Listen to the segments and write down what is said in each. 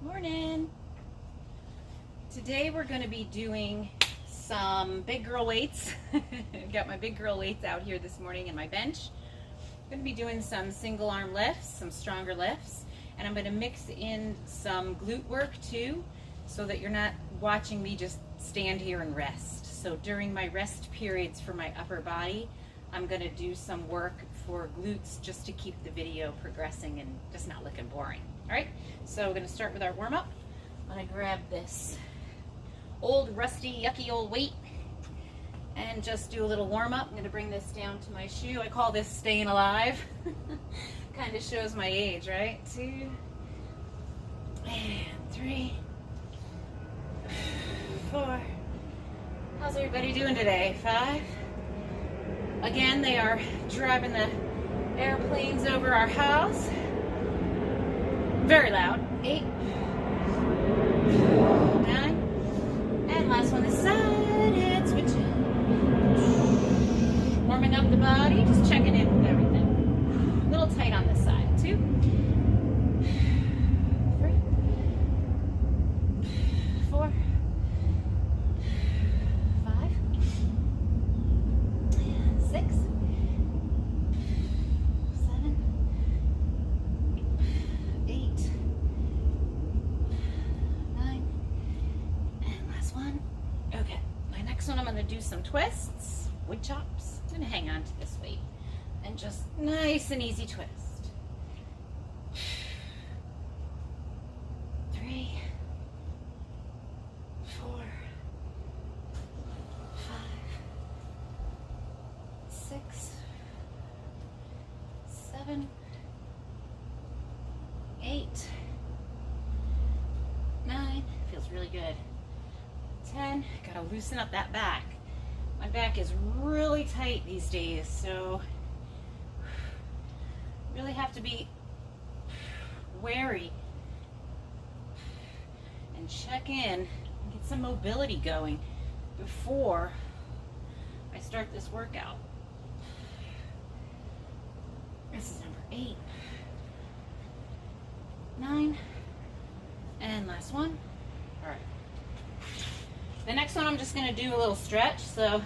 Morning. Today we're going to be doing some big girl weights. Got my big girl weights out here this morning in my bench. I'm going to be doing some single arm lifts, some stronger lifts, and I'm going to mix in some glute work too, so that you're not watching me just stand here and rest. So during my rest periods for my upper body, I'm going to do some work for glutes just to keep the video progressing and just not looking boring. All right, so we're going to start with our warm-up. I'm going to grab this old, rusty, yucky old weight and just do a little warm-up. I'm going to bring this down to my shoe. I call this staying alive. Kind of shows my age, right? 2 and 3, 4. How's everybody doing today? 5. Again, they are driving the airplanes over our house. Very loud. 8, 9, and last one this side, head switching. Warming up the body, just checking in with everything. A little tight on this side. 2, 3, 4, 5, 6, 7, 8, 9, and last one. Okay, my next one I'm going to do some twists, wood chops. I'm going to hang on to this weight and just nice and easy twist. 3, 4, 5, 6, 7, 8, 9. Feels really good. 10. Gotta loosen up that back. My back is really tight these days, so really have to be wary and check in and get some mobility going before I start this workout. This is number 8, 9, and last one. All right. The next one I'm just going to do a little stretch. So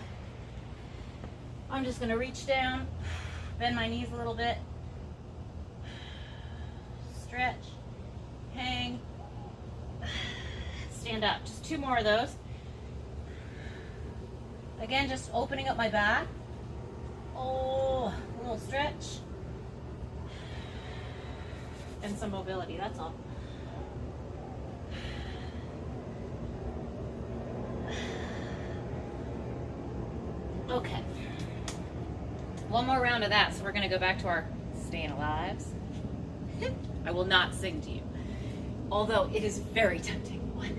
I'm just going to reach down, bend my knees a little bit, stretch, hang, stand up. Just 2 more of those. Again, just opening up my back. Oh, a little stretch. And some mobility, that's all. Okay. One more round of that, so we're going to go back to our staying alives. I will not sing to you, although it is very tempting. 1,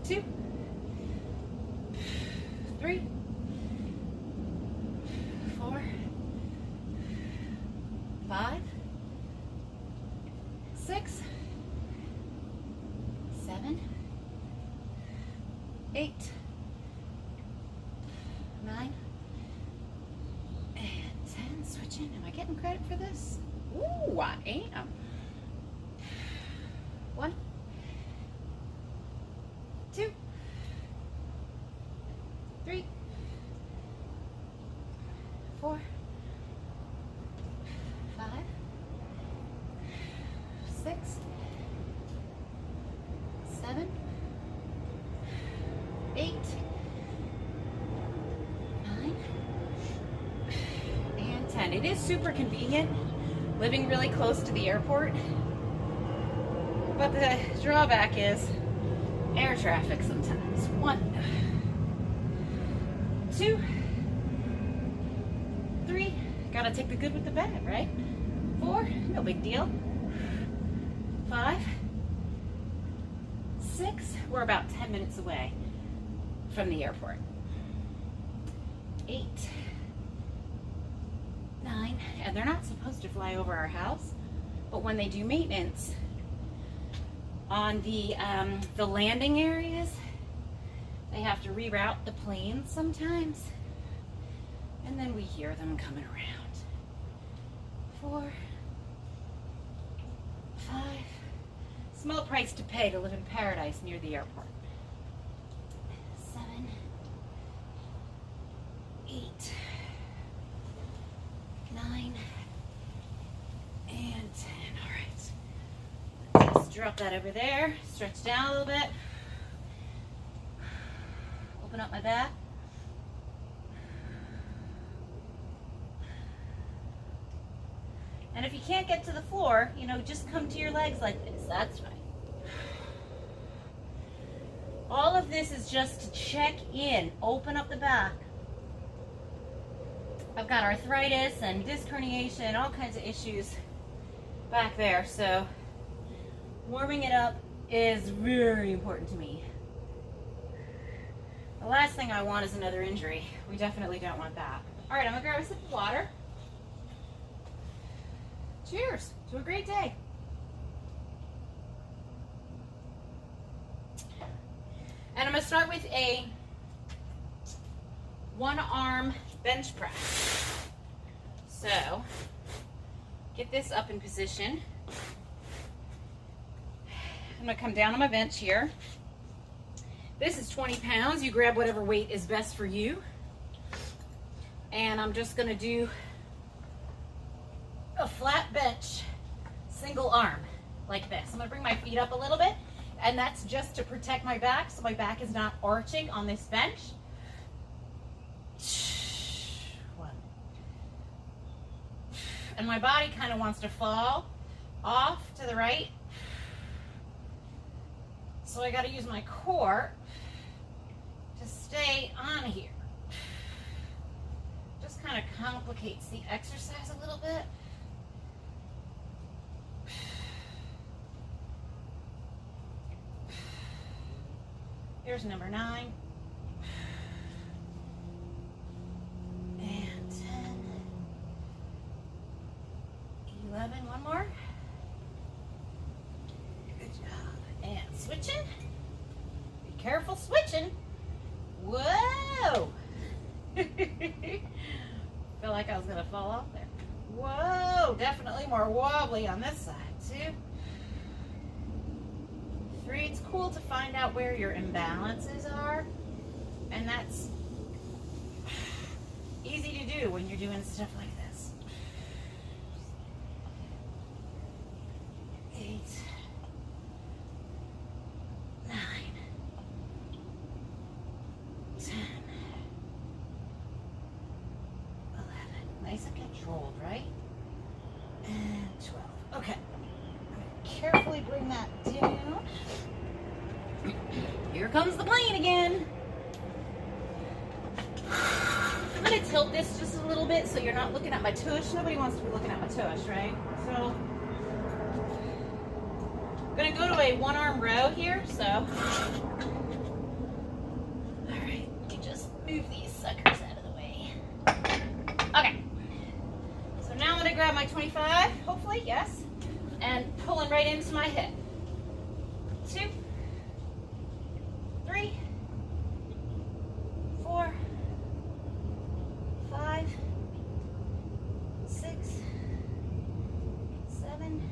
2, 3, 4, 5, 6, 7, 8, 9, and 10. Switching. Am I getting credit for this? Ooh, I am. 1, 2, 3, 4, 5, 6, 7, 8, 9, and 10. It is super convenient living really close to the airport, but the drawback is air traffic sometimes. 1, 2, 3, gotta take the good with the bad, right? 4, no big deal. 5, 6, we're about 10 minutes away from the airport. 8, 9, and they're not supposed to fly over our house, but when they do maintenance on the landing areas, they have to reroute the planes sometimes, and then we hear them coming around. 4, 5, Small price to pay to live in paradise near the airport. 7, 8, 9, and 10. All right. Just drop that over there. Stretch down a little bit. Open up my back. And if you can't get to the floor, you know, just come to your legs like this. That's fine. All of this is just to check in, open up the back. I've got arthritis and disc herniation, all kinds of issues back there. So warming it up is very important to me. The last thing I want is another injury. We definitely don't want that. All right, I'm gonna grab a sip of water. Cheers to a great day. And I'm going to start with a one-arm bench press. So, get this up in position. I'm going to come down on my bench here. This is 20 pounds. You grab whatever weight is best for you. And I'm just going to do a flat bench, single arm, like this. I'm gonna bring my feet up a little bit, and that's just to protect my back, so my back is not arching on this bench. 1. And my body kind of wants to fall off to the right. So I gotta use my core to stay on here. Just kind of complicates the exercise a little bit. Here's number 9. And 10. 11. One more. Good job. And switching. Be careful switching. Whoa! Feel like I was going to fall off there. Whoa! Definitely more wobbly on this side, too. 3, it's cool to find out where your imbalances are, and that's easy to do when you're doing stuff like this. 8, 9, 10, 11. Nice and controlled, right? And 12. Okay. Carefully bring that down. Here comes the plane again. I'm going to tilt this just a little bit so you're not looking at my tush. Nobody wants to be looking at my tush, right? So I'm going to go to a one-arm row here. So, all right, let me just move these suckers out of the way. Okay. So now I'm going to grab my 25, hopefully, yes. And pulling right into my hip. 2, 3, 4, 5, 6, 7,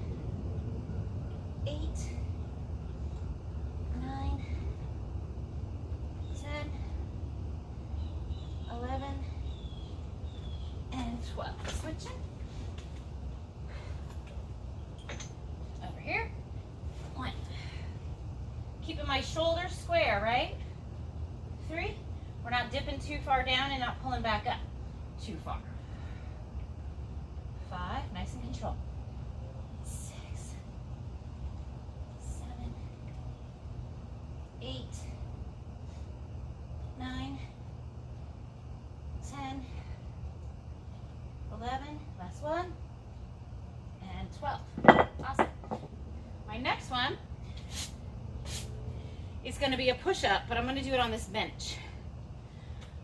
8, 9, 10, 11, and 12. Switching. Over here. 1. Keeping my shoulders square, right? 3. We're not dipping too far down and not pulling back up too far. 5. Nice and controlled. 6, 7, 8, 9, 10, 11. Last one. And 12. Awesome. My next one is going to be a push-up, but I'm going to do it on this bench.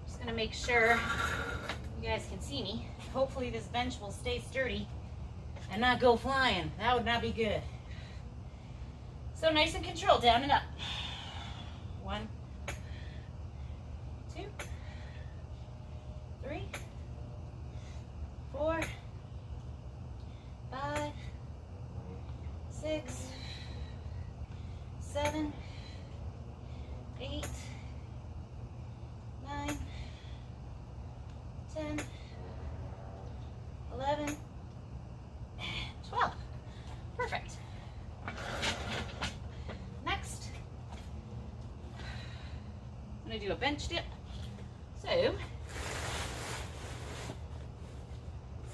Just going to make sure you guys can see me. Hopefully this bench will stay sturdy and not go flying. That would not be good. So nice and controlled, down and up. 1, 2, 3, 4, 5, 6, 7, 8, 9, 10, 11, and 12. Perfect. Next, I'm going to do a bench dip. So,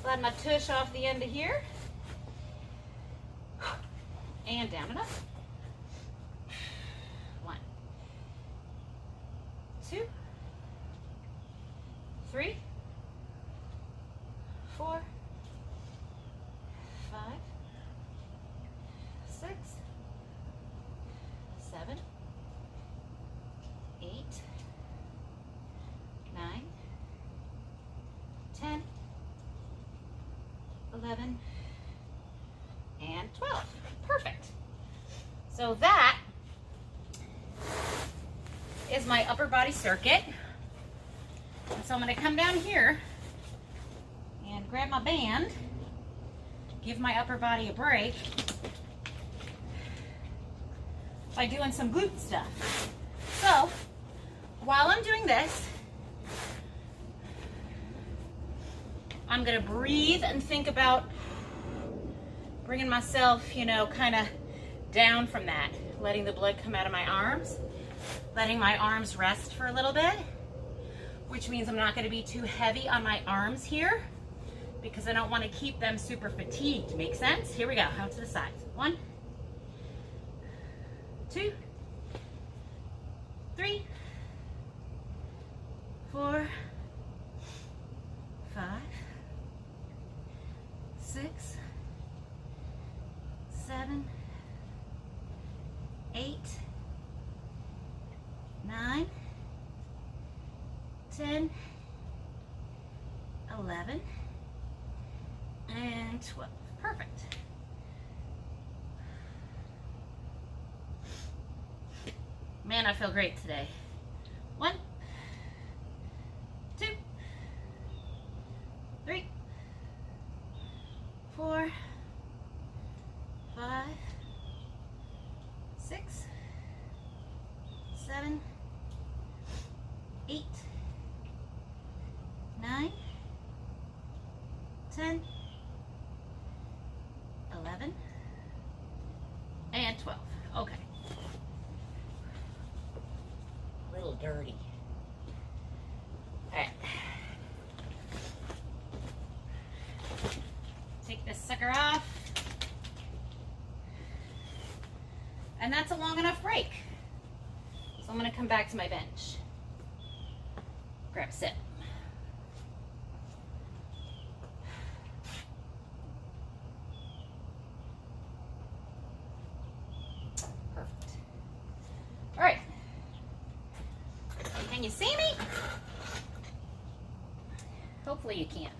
slide my tush off the end of here and down and up. 1, 2, 3, 4, 5, 6, 7, 8, 9, 10, 11, and 12. Perfect. So that is my upper body circuit. And so I'm going to come down here and grab my band, give my upper body a break by doing some glute stuff. So while I'm doing this, I'm going to breathe and think about bringing myself, kind of down from that, letting the blood come out of my arms, letting my arms rest for a little bit, which means I'm not going to be too heavy on my arms here because I don't want to keep them super fatigued. Make sense? Here we go. Out to the sides. 1, 2, 3, 4, 5, 6, 7, 8, 9, 10, 11, and 12. Perfect. Man, I feel great today. 1, 2, 3, 4, 5, 6, 7, 8, 9, 10, 11, and 12. Okay. A little dirty. All right. Take this sucker off. And that's a long enough break. So I'm going to come back to my bench. Grab a sip. Perfect. All right. Can you see me? Hopefully you can.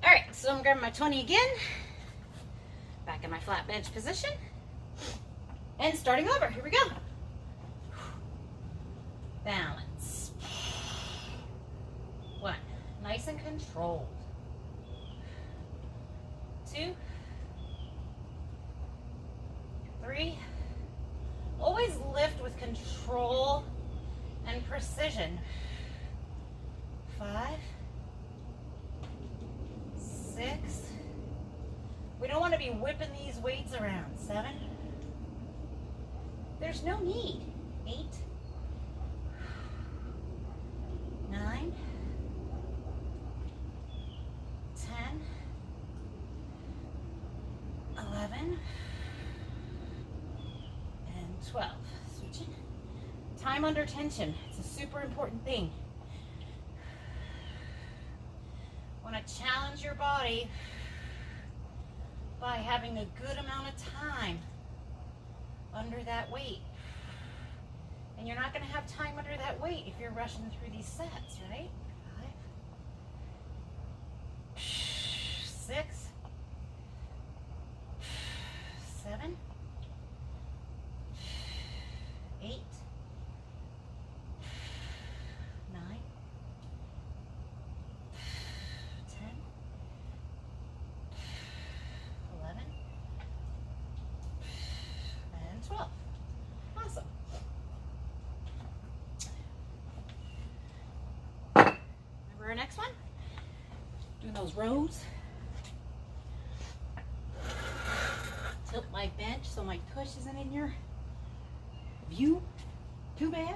All right, so I'm grabbing my 20 again. Back in my flat bench position. And starting over. Here we go. Balance. 1. Nice and controlled. 2. 3. Always lift with control and precision. 5. 6. We don't want to be whipping these weights around. 7. There's no need. 8. 9. 10. 11. And 12. Switching. Time under tension. It's a super important thing. Want to challenge your body by having a good amount of time under that weight. And you're not going to have time under that weight if you're rushing through these sets, right? 5, 6, 7, 8, 9, 10, 11, and 12. next one. Doing those rows. Tilt my bench so my tush isn't in your view. Too bad.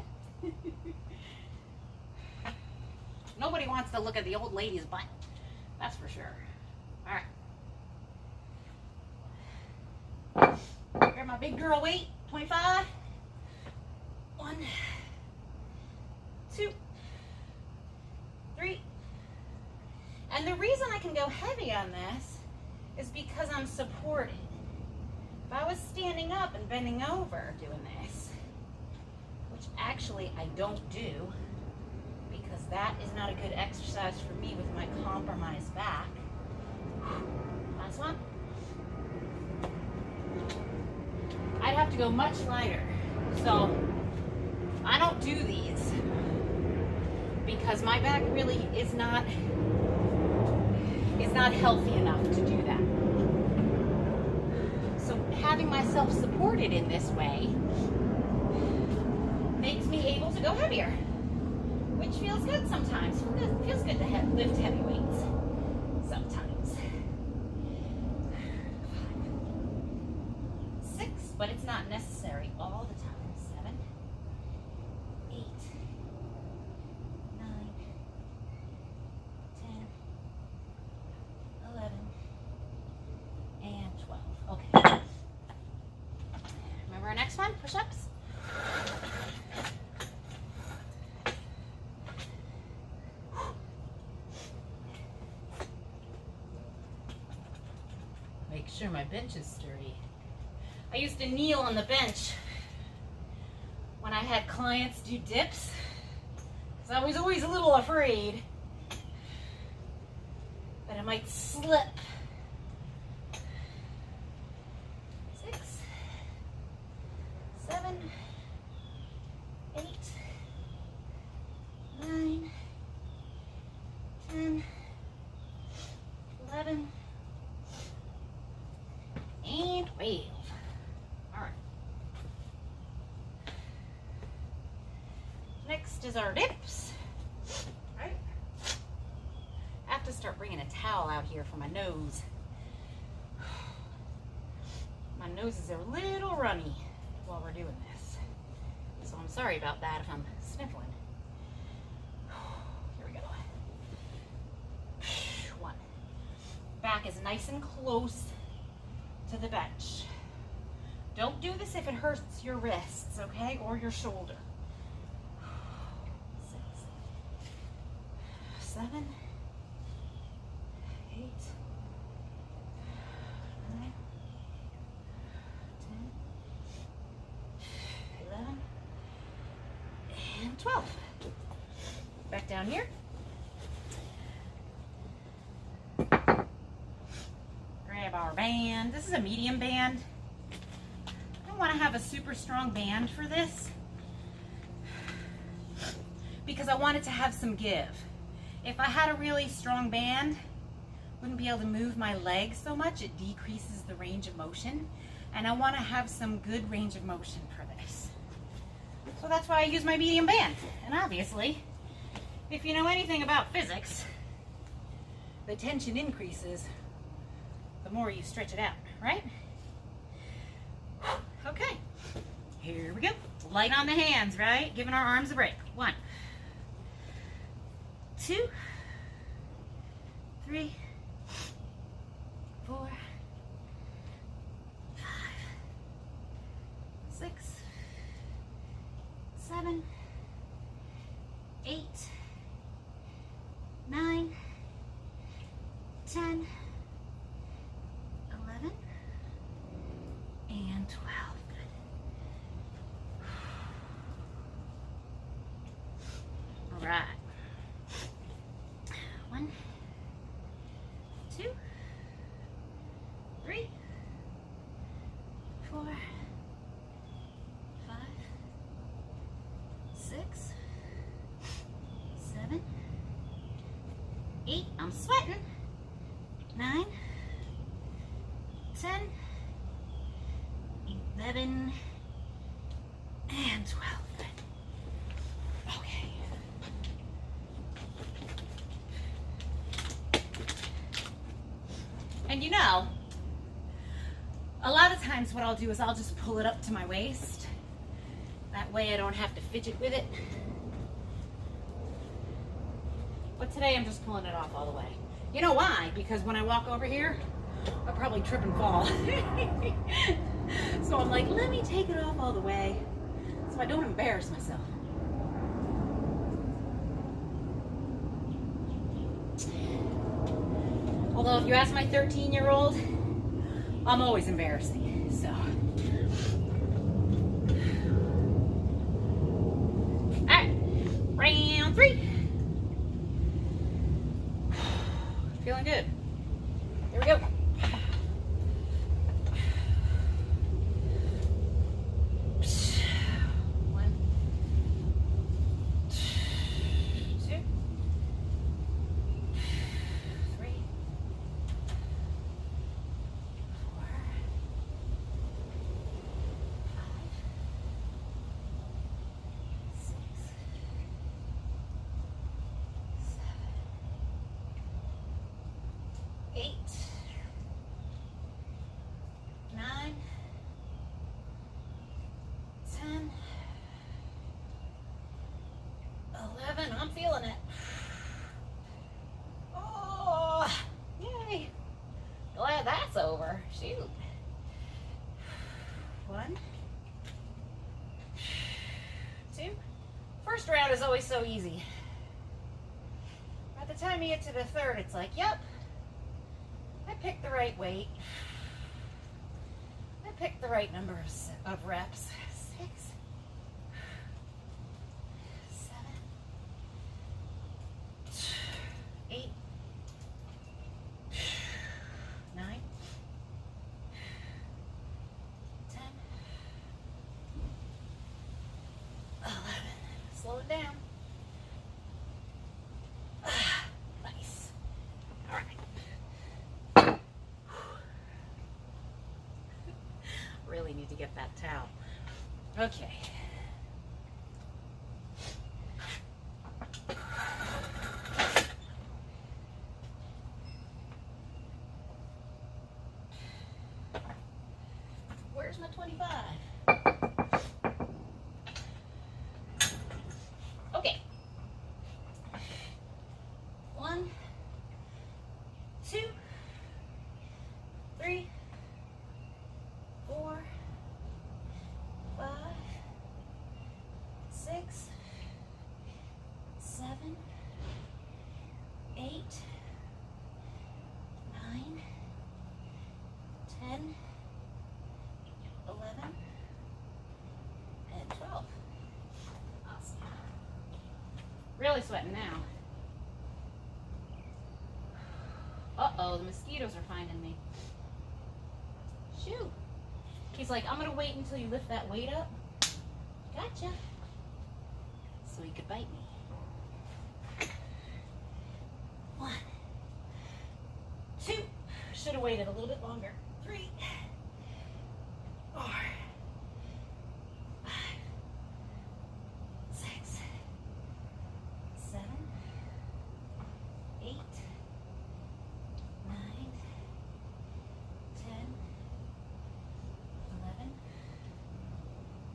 Nobody wants to look at the old lady's butt. That's for sure. All right. Grab my big girl weight, 25. 1, 2, 3. And the reason I can go heavy on this is because I'm supported. If I was standing up and bending over doing this, which actually I don't do because that is not a good exercise for me with my compromised back. Last one. I'd have to go much lighter. So I don't do these because my back really is not healthy enough to do that. So having myself supported in this way makes me able to go heavier, which feels good sometimes. It feels good to lift heavy weights sometimes. 5, 6, but it's not necessary all the time. 7, 8, 9, 10, 11, and 12. Okay. Remember our next one? Push-ups? Make sure my bench is sturdy. I used to kneel on the bench when I had clients do dips, because I was always a little afraid that it might slip. 6, 7, 8, 9, 10, 11, and 12. All right. Next is our dips. All right. I have to start bringing a towel out here for my nose. My nose is a little runny while we're doing this, so I'm sorry about that if I'm sniffling. Here we go. 1. Back is nice and close to the bench. Don't do this if it hurts your wrists, okay, or your shoulder. 6, 7, 8, 9, 10, 11, and 12. Back down here. Grab our band. This is a medium band. I don't want to have a super strong band for this because I want it to have some give. If I had a really strong band, I wouldn't be able to move my legs so much. It decreases the range of motion, and I want to have some good range of motion for this. So that's why I use my medium band. And obviously, if you know anything about physics, the tension increases the more you stretch it out, right? Okay, here we go. Light on the hands, right? Giving our arms a break. 1, 2, 3, 4, 5, 6, 7, 8, 9, 10, 11, and 12. All right. 1, 2, 3, 4, 5, 6, 7, 8. I'm sweating. 9, 10, 11, and 12. Okay. And you know, a lot of times what I'll do is I'll just pull it up to my waist. That way I don't have to fidget with it. But today I'm just pulling it off all the way. You know why? Because when I walk over here, I'll probably trip and fall. So I'm like, let me take it off all the way so I don't embarrass myself. Although if you ask my 13-year-old, I'm always embarrassing, so. All right, round 3. Feeling good. Here we go. I'm feeling it. Oh, yay. Glad that's over. Shoot. 1, 2. First round is always so easy. By the time you get to the third, it's like, yep, I picked the right weight. I picked the right number of reps. 6. 8, 9, 10, 11. Slow it down. Nice. All right. Really need to get that towel. Okay. Where's my 25? Okay. 1, 2, 3, 4, 5, 6, 7, 8, 9, 10, 11, and 12. Awesome. Really sweating now. Uh-oh, the mosquitoes are finding me. Shoot. He's like, I'm going to wait until you lift that weight up. Gotcha. So he could bite me. 1, 2. Should have waited a little bit longer. 3, 4, 5, 6, 7, 8, 9, 10, 11,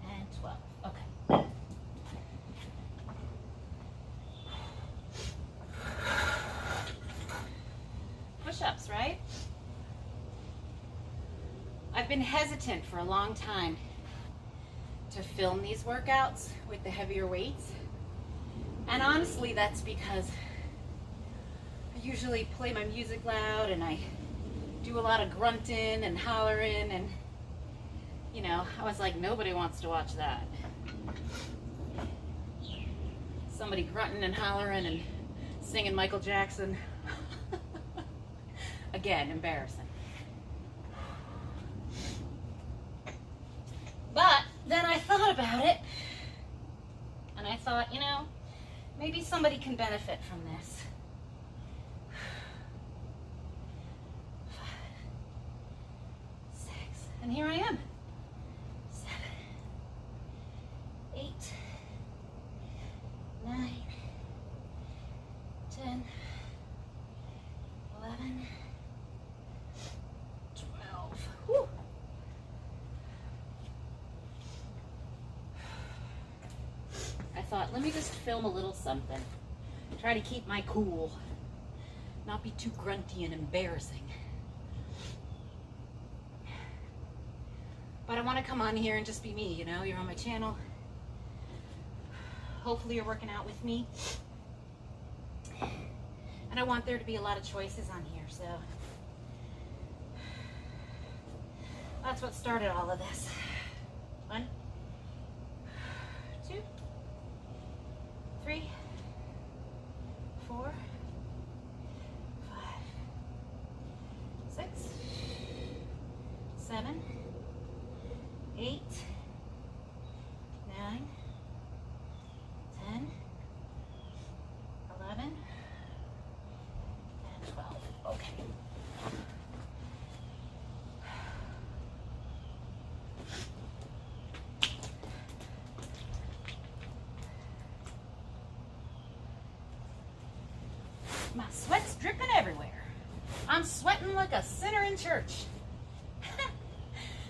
and 12. Okay. Push-ups, right? I've been hesitant for a long time to film these workouts with the heavier weights. And honestly, that's because I usually play my music loud and I do a lot of grunting and hollering, and you know, I was like, nobody wants to watch that. Somebody grunting and hollering and singing Michael Jackson. Again, embarrassing. But then I thought about it, and I thought, you know, maybe somebody can benefit from this. 5, 6, and here I am. 7, 8, 9, 10, 11, thought, let me just film a little something. Try to keep my cool. Not be too grunty and embarrassing. But I want to come on here and just be me, you know? You're on my channel. Hopefully you're working out with me. And I want there to be a lot of choices on here, so that's what started all of this. 1, 2, 3, 4, 5, 6, 7, 8, 9, 10, 11, and 12. Okay. My sweat's dripping everywhere. I'm sweating like a sinner in church.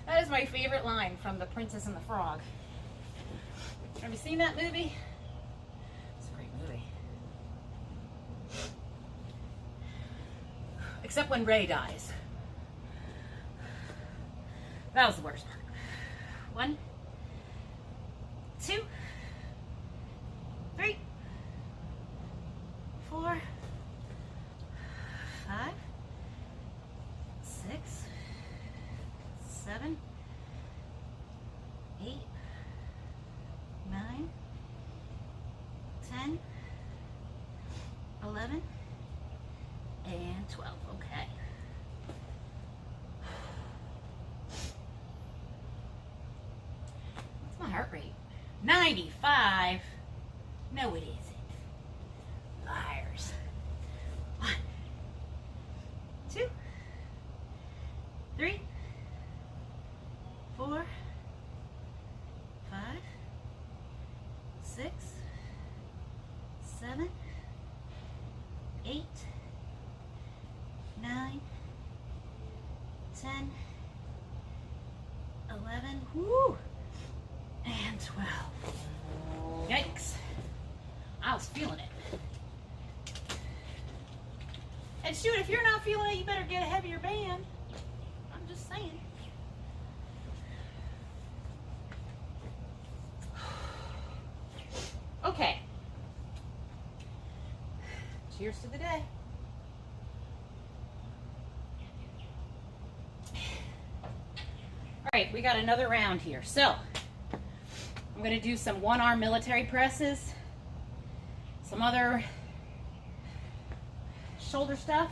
That is my favorite line from The Princess and the Frog. Have you seen that movie? It's a great movie. Except when Ray dies. That was the worst part. 1, 2, 3, 4, 5, 6, 7, 8, 9, 10, 11, and 12. Okay. What's my heart rate? 95. No, it isn't. Liars. 1, 2, 3, 4, 5, 6, 7, 8, 9, 10, 11, woo, and 12. Yikes. I was feeling it. And shoot, if you're not feeling it, you better get a heavier band. I'm just saying. Okay. Cheers to the day. All right, we got another round here. So, I'm going to do some one-arm military presses, some other shoulder stuff.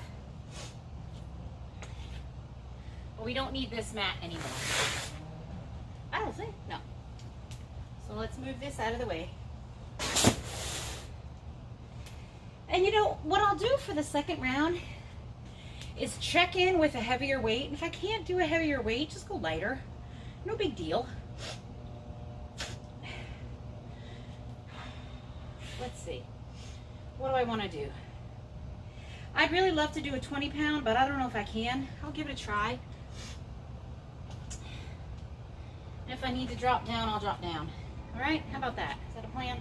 But we don't need this mat anymore. I don't think, no. So let's move this out of the way. And you know, what I'll do for the second round is check in with a heavier weight. And if I can't do a heavier weight, just go lighter. No big deal. Let's see. What do I want to do? I'd really love to do a 20-pound, but I don't know if I can. I'll give it a try. And if I need to drop down, I'll drop down. All right? How about that? Is that a plan?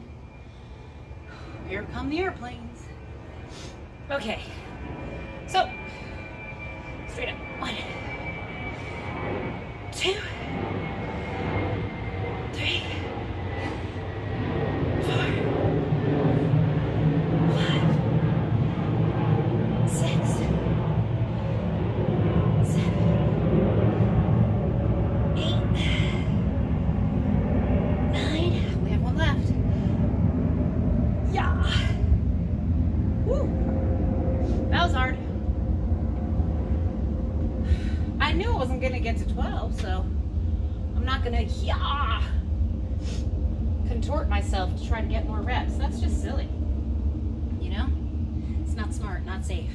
Here come the airplanes. Okay. So, straight up. 1, 2, 3, 4, 5, 6, 7, 8, 9. We have one left. Yeah. Woo. That was hard. I knew I wasn't going to get to 12, so I'm not going to contort myself to try to get more reps. That's just silly. You know? It's not smart, not safe.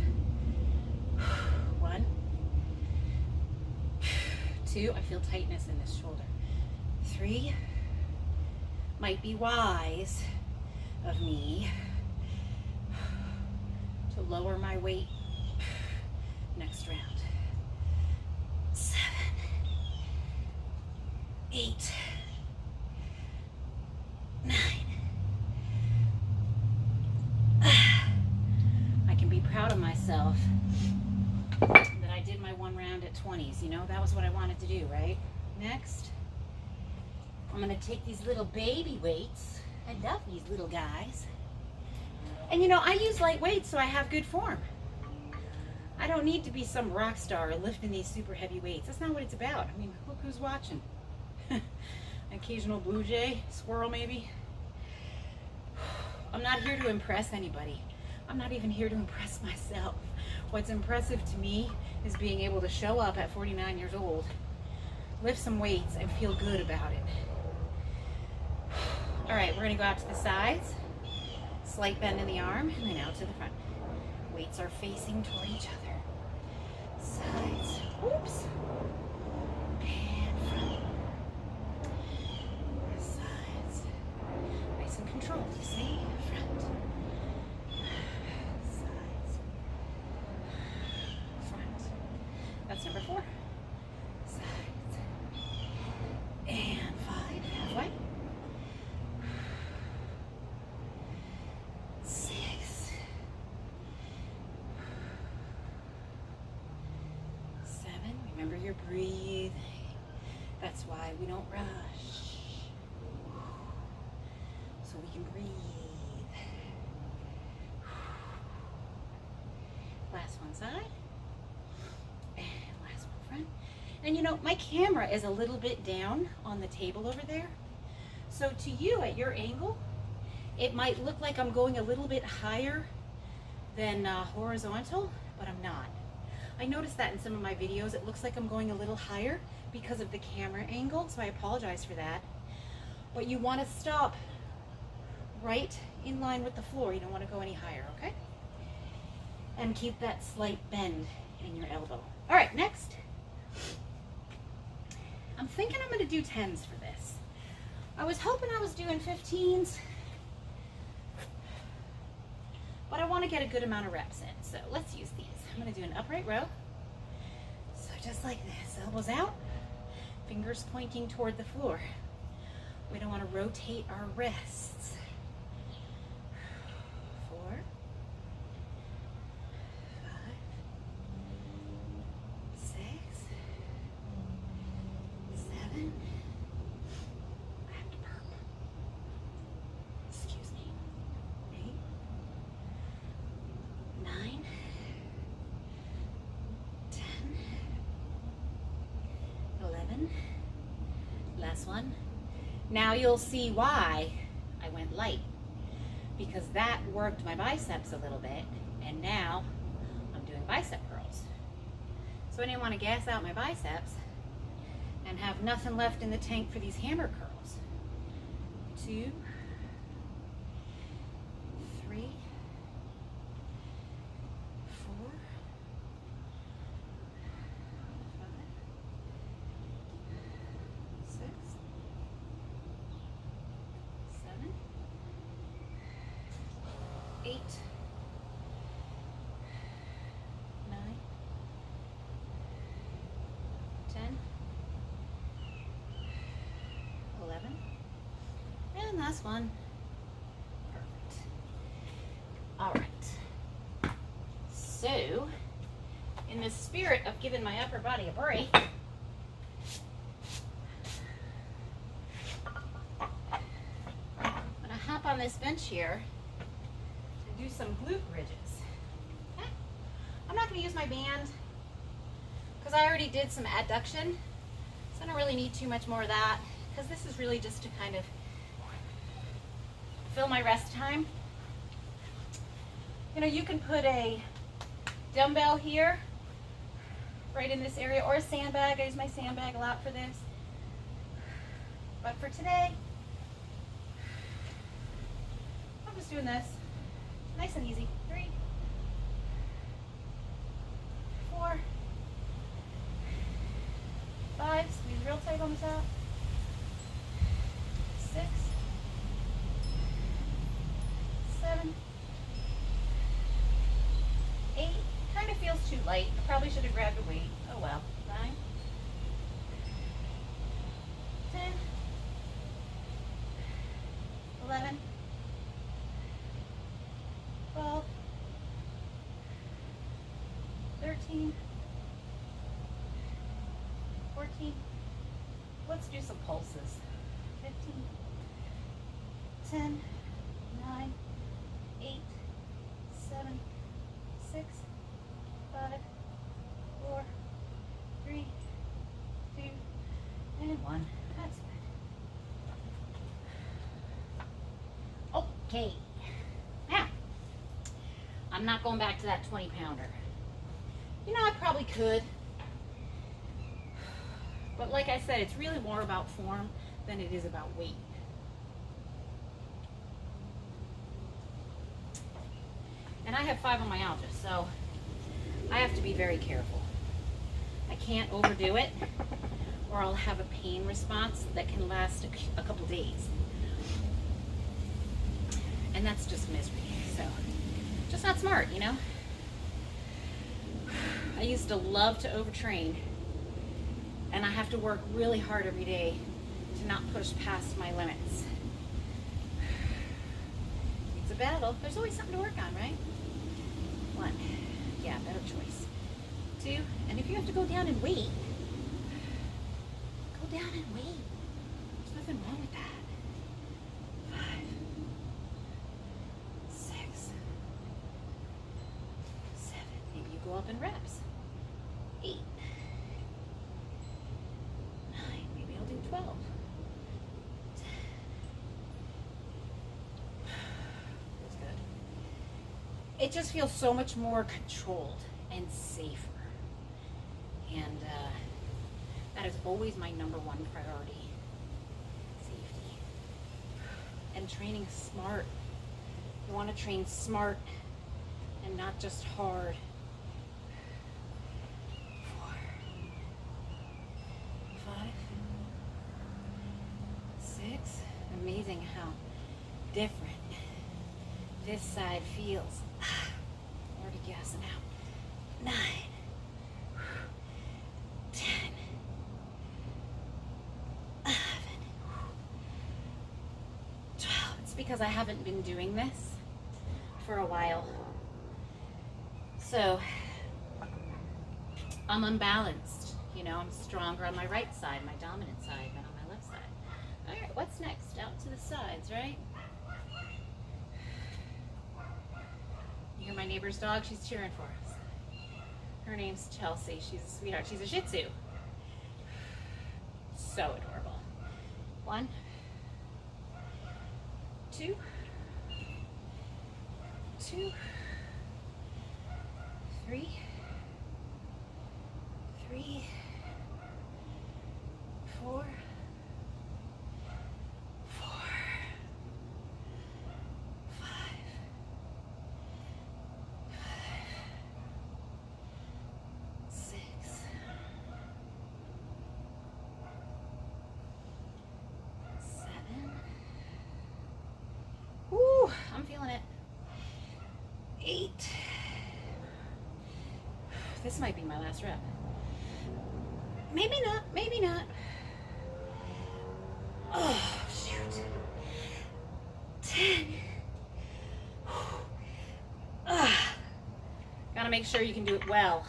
1, 2, I feel tightness in this shoulder. 3, might be wise of me to lower my weight next round. 7, 8, 9, proud of myself that I did my 1 round at 20s. You know, that was what I wanted to do, right? Next, I'm going to take these little baby weights. I love these little guys. And you know, I use light weights so I have good form. I don't need to be some rock star lifting these super heavy weights. That's not what it's about. I mean, look who's watching. Occasional blue jay, squirrel maybe. I'm not here to impress anybody. I'm not even here to impress myself. What's impressive to me is being able to show up at 49 years old, lift some weights, and feel good about it. All right, we're gonna go out to the sides, slight bend in the arm, and then out to the front. Weights are facing toward each other. Sides, oops, and front. Sides, nice and controlled, you see? Front, sides, front. That's number 4. Sides, and 5, halfway. 6, 7. Remember your breathing. That's why we don't rush. So we can breathe. Last one side. And last one front. And you know, my camera is a little bit down on the table over there. So to you at your angle, it might look like I'm going a little bit higher than horizontal, but I'm not. I noticed that in some of my videos. It looks like I'm going a little higher because of the camera angle, so I apologize for that. But you want to stop right in line with the floor. You don't want to go any higher, okay? And keep that slight bend in your elbow. All right, next. I'm thinking I'm going to do 10s for this. I was hoping I was doing 15s, but I want to get a good amount of reps in, so let's use these. I'm going to do an upright row. So just like this, elbows out, fingers pointing toward the floor. We don't want to rotate our wrists. 4, 5, 6, 7. I have to burp. Excuse me. 8, 9, 10, 11. Last one. Now you'll see why I went light, because that worked my biceps a little bit, and now I'm doing bicep curls. So I didn't want to gas out my biceps and have nothing left in the tank for these hammer curls. 2, 3, 4, 5, 6, 7, 8, 9, 10, 11, and last one. Perfect. All right. So, in the spirit of giving my upper body a break, I'm gonna hop on this bench here and do some glute bridges. Okay? I'm not gonna use my band because I already did some adduction, so I don't really need too much more of that, because this is really just to kind of fill my rest time. You know, you can put a dumbbell here, right in this area, or a sandbag. I use my sandbag a lot for this. But for today, I'm just doing this. Nice and easy. 3, 4, 5, squeeze real tight on the top. 6, 7, 8. Kind of feels too light. I probably should have grabbed a weight. Oh well. 9, 10, 11, 12, 13, 14. Let's do some pulses. 15, 10, 9, 8, 7, 6, 5, 4, 3, 2, and 1. That's good. Okay. Now, I'm not going back to that 20-pounder. You know, I probably could. But like I said, it's really more about form than it is about weight. And I have fibromyalgia, so I have to be very careful. I can't overdo it, or I'll have a pain response that can last a couple days. And that's just misery, so just not smart, you know? I used to love to overtrain, and I have to work really hard every day to not push past my limits. It's a battle. There's always something to work on, right? 1, yeah, better choice. 2, and if you have to go down and weight, go down and weight. There's nothing wrong with that. 5, 6, 7, maybe you go up in reps. 8, 9, maybe I'll do 12. 10. That's good. It just feels so much more controlled and safer. And that is always my #1 priority. Safety. And training smart. You want to train smart and not just hard. 4, 5, 6. Amazing how different this side feels. Already gassing out. 9, 10, 11, 12. It's because I haven't been doing this for a while. So I'm unbalanced. You know, I'm stronger on my right side, my dominant side, than on my left side. All right, what's next? Out to the sides, right? You hear my neighbor's dog? She's cheering for us. Her name's Chelsea. She's a sweetheart. She's a Shih Tzu. So adorable. 1, 2, 2, 3, 3, 4, 4, 5, 6, 7. Woo, I'm feeling it. 8. This might be my last rep. Maybe not, maybe not. Oh, shoot. 10. Gotta make sure you can do it well.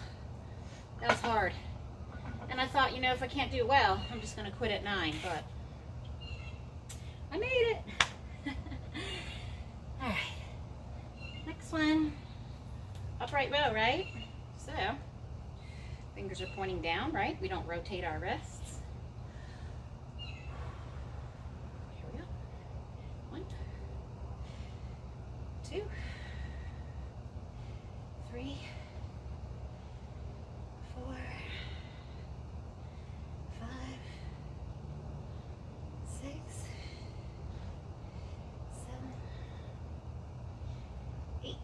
That was hard. And I thought, you know, if I can't do it well, I'm just gonna quit at 9, but I made it. All right, next one. Upright row, right? So, fingers are pointing down, right? We don't rotate our wrists. Here we go. 1, 2, 3, 4, 5, 6, 7, 8,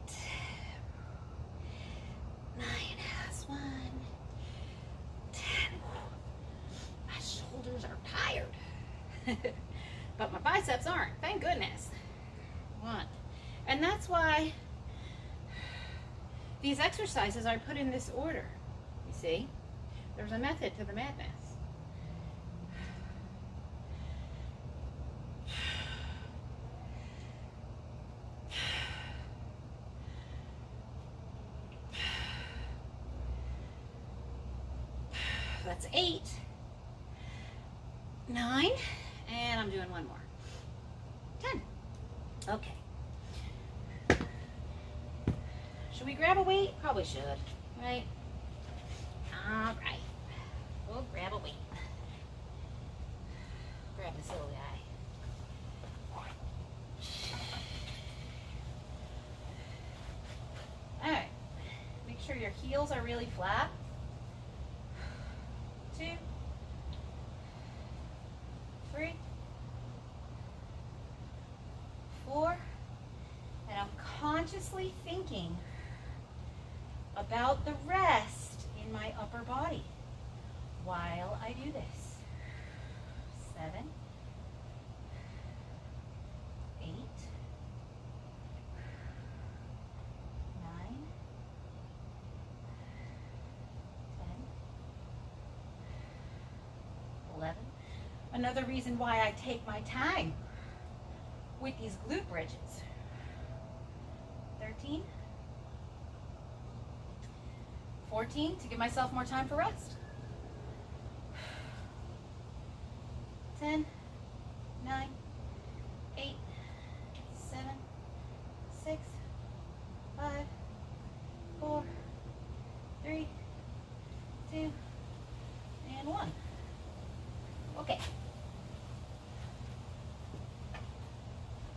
9, that's 1, 10. My shoulders are tired, but my biceps aren't, thank goodness. 1, and that's why these exercises are put in this order. You see, there's a method to the madness. That's 8, 9, and I'm doing one more. 10. Okay. Should we grab a weight? Probably should, right? All right. We'll grab a weight. Grab this little guy. All right. Make sure your heels are really flat. 2, 3, 4, and I'm consciously thinking about the rest in my upper body while I do this. 7, 8, 9, 10, 11. Another reason why I take my time with these glute bridges. 13, 14, to give myself more time for rest. 10, 9, 8, 7, 6, 5, 4, 3, 2, and 1. Okay.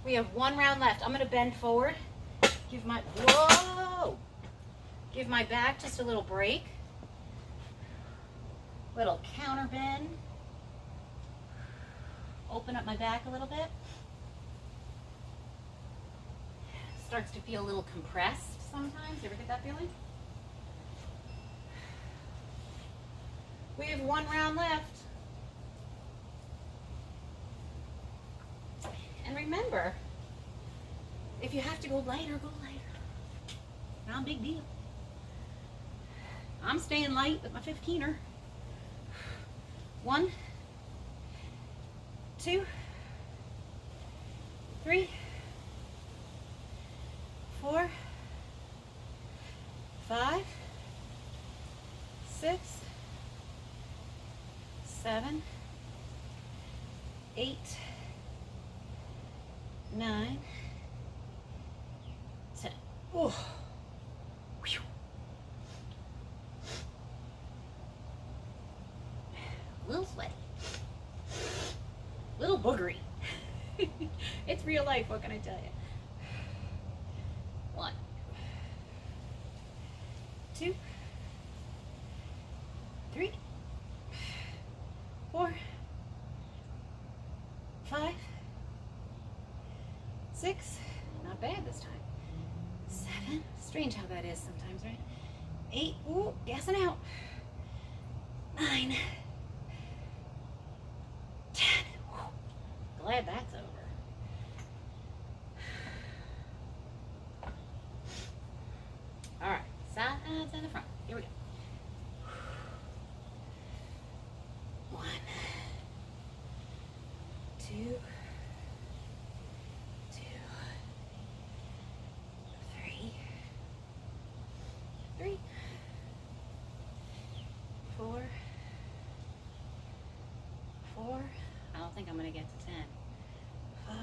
We have one round left. I'm going to bend forward. Give my back just a little break. Little counter bend. Open up my back a little bit. Starts to feel a little compressed sometimes. You ever get that feeling? We have one round left. And remember, if you have to go lighter, go lighter. Not a big deal. I'm staying light with my 15er. 1, 2, 3, 4, 5, 6, 7, 8, 9, 10. Oh. Whew. A little sweaty. A little boogery. It's real life, what can I tell you? 1, 2, 3, 4, 5, 6, not bad this time. 7, strange how that is sometimes, right? 8, ooh, gassing out. 9, 10, whew, glad that's over. All right, sides and the front. Here we go. 1, 2, 3, 4, 4. I don't think I'm gonna get to 10. 5.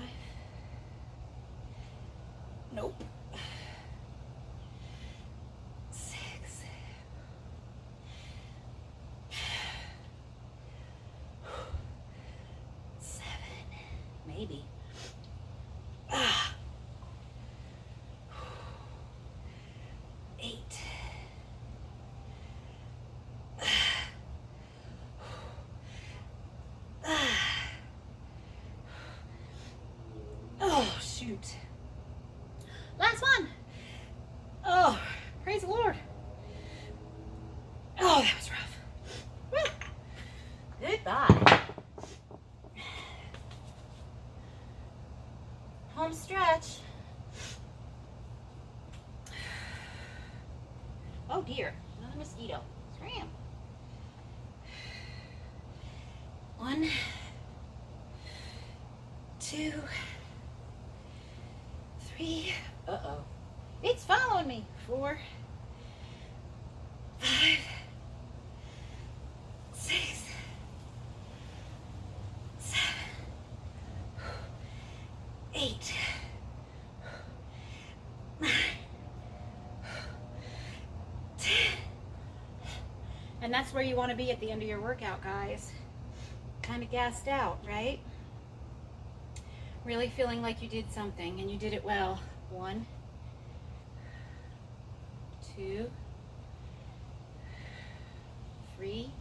Nope. 6. 7. Maybe. 8. Oh, shoot. Last one. Oh, praise the Lord. Oh, that was rough. Woo. Goodbye. Home stretch. Oh dear, another mosquito. Scram. 1, 2, 3. Uh-oh. It's following me. 4, 5, where you want to be at the end of your workout, guys. Kind of gassed out, right? Really feeling like you did something and you did it well. 1, 2, 3.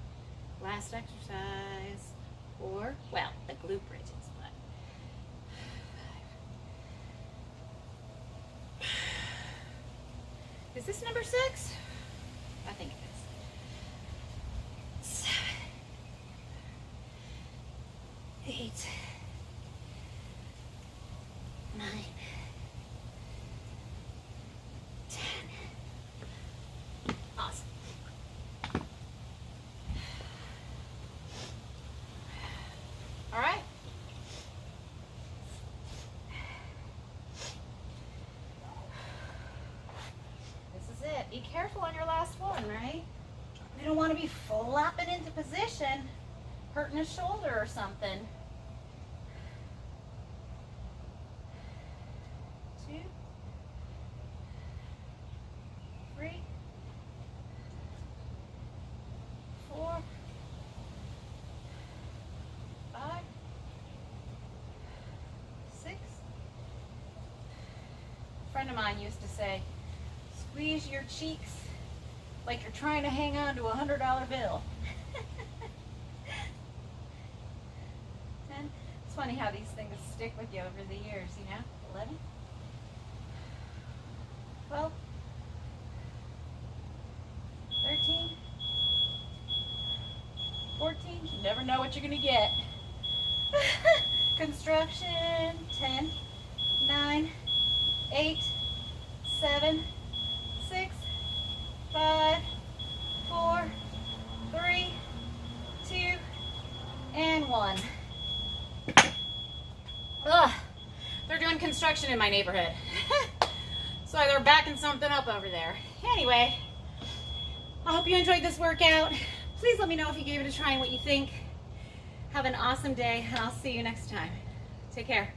Last exercise. 4. Well, the glute bridges, but 5. Is this number 6? I think it is. 7, 8, 9, 10. Awesome. All right. This is it. Be careful on your last one, right? You don't want to be flopping into position, hurting a shoulder or something. 2, 3, 4, 5, 6. A friend of mine used to say, squeeze your cheeks like you're trying to hang on to a $100 bill. 10. It's funny how these things stick with you over the years, you know? 11, 12, 13, 14. You never know what you're going to get. Construction. 10, 9, 8, 7, 6, 5, 4, 3, 2, and 1. Ugh, they're doing construction in my neighborhood. So they're backing something up over there. Anyway, I hope you enjoyed this workout. Please let me know if you gave it a try and what you think. Have an awesome day, and I'll see you next time. Take care.